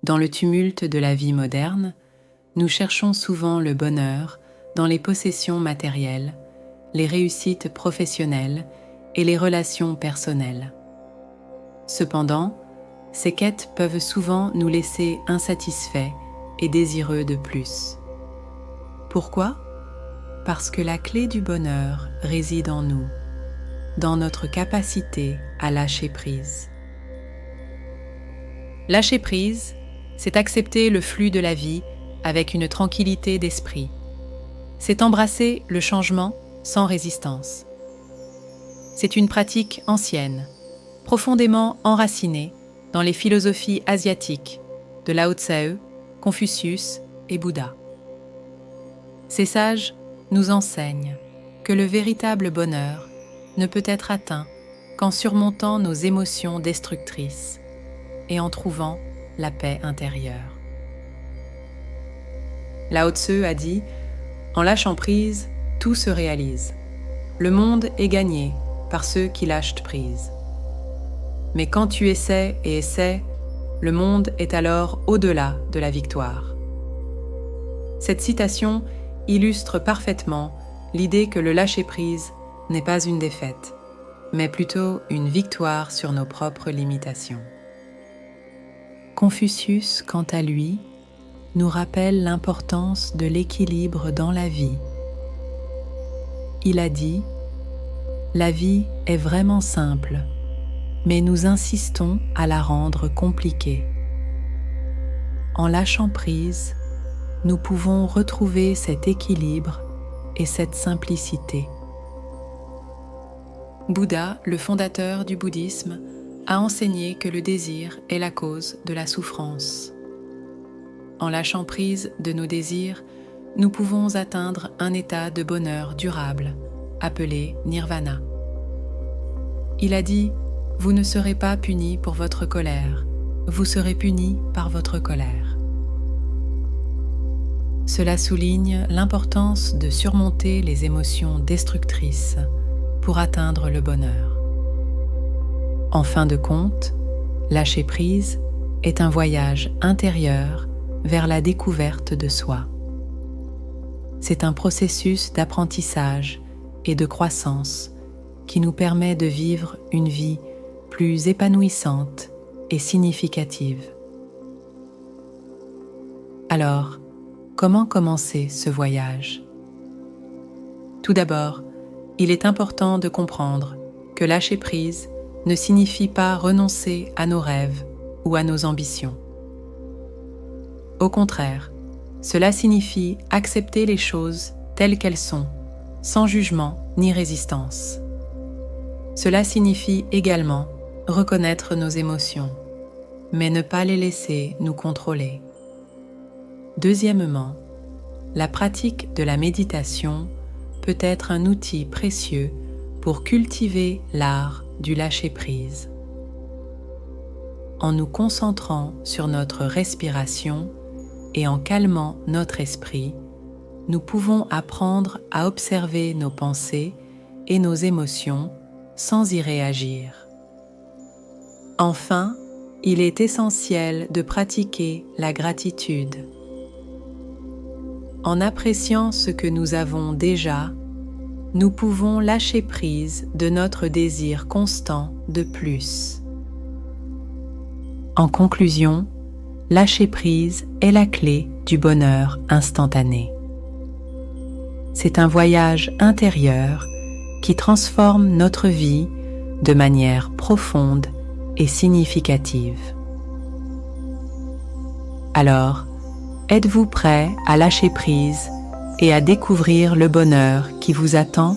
Dans le tumulte de la vie moderne, nous cherchons souvent le bonheur dans les possessions matérielles, les réussites professionnelles et les relations personnelles. Cependant, ces quêtes peuvent souvent nous laisser insatisfaits et désireux de plus. Pourquoi ? Parce que la clé du bonheur réside en nous, dans notre capacité à lâcher prise. Lâcher prise, c'est accepter le flux de la vie avec une tranquillité d'esprit. C'est embrasser le changement sans résistance. C'est une pratique ancienne, profondément enracinée dans les philosophies asiatiques de Lao Tse, Confucius et Bouddha. Ces sages nous enseignent que le véritable bonheur ne peut être atteint qu'en surmontant nos émotions destructrices et en trouvant la paix intérieure. Lao Tse a dit « En lâchant prise, tout se réalise. Le monde est gagné par ceux qui lâchent prise. Mais quand tu essaies et essaies, le monde est alors au-delà de la victoire. » Cette citation illustre parfaitement l'idée que le lâcher-prise n'est pas une défaite, mais plutôt une victoire sur nos propres limitations. Confucius, quant à lui, nous rappelle l'importance de l'équilibre dans la vie. Il a dit « La vie est vraiment simple, mais nous insistons à la rendre compliquée. En lâchant prise, nous pouvons retrouver cet équilibre et cette simplicité. » Bouddha, le fondateur du bouddhisme, a enseigné que le désir est la cause de la souffrance. En lâchant prise de nos désirs, nous pouvons atteindre un état de bonheur durable, appelé nirvana. Il a dit « Vous ne serez pas punis pour votre colère, vous serez punis par votre colère. » Cela souligne l'importance de surmonter les émotions destructrices pour atteindre le bonheur. En fin de compte, lâcher prise est un voyage intérieur vers la découverte de soi. C'est un processus d'apprentissage et de croissance qui nous permet de vivre une vie plus épanouissante et significative. Alors, comment commencer ce voyage ? Tout d'abord, il est important de comprendre que lâcher prise ne signifie pas renoncer à nos rêves ou à nos ambitions. Au contraire, cela signifie accepter les choses telles qu'elles sont, sans jugement ni résistance. Cela signifie également reconnaître nos émotions, mais ne pas les laisser nous contrôler. Deuxièmement, la pratique de la méditation peut être un outil précieux pour cultiver l'art du lâcher-prise. En nous concentrant sur notre respiration et en calmant notre esprit, nous pouvons apprendre à observer nos pensées et nos émotions sans y réagir. Enfin, il est essentiel de pratiquer la gratitude. En appréciant ce que nous avons déjà, nous pouvons lâcher prise de notre désir constant de plus. En conclusion, lâcher prise est la clé du bonheur instantané. C'est un voyage intérieur qui transforme notre vie de manière profonde et significative. Alors, êtes-vous prêt à lâcher prise et à découvrir le bonheur qui vous attend ?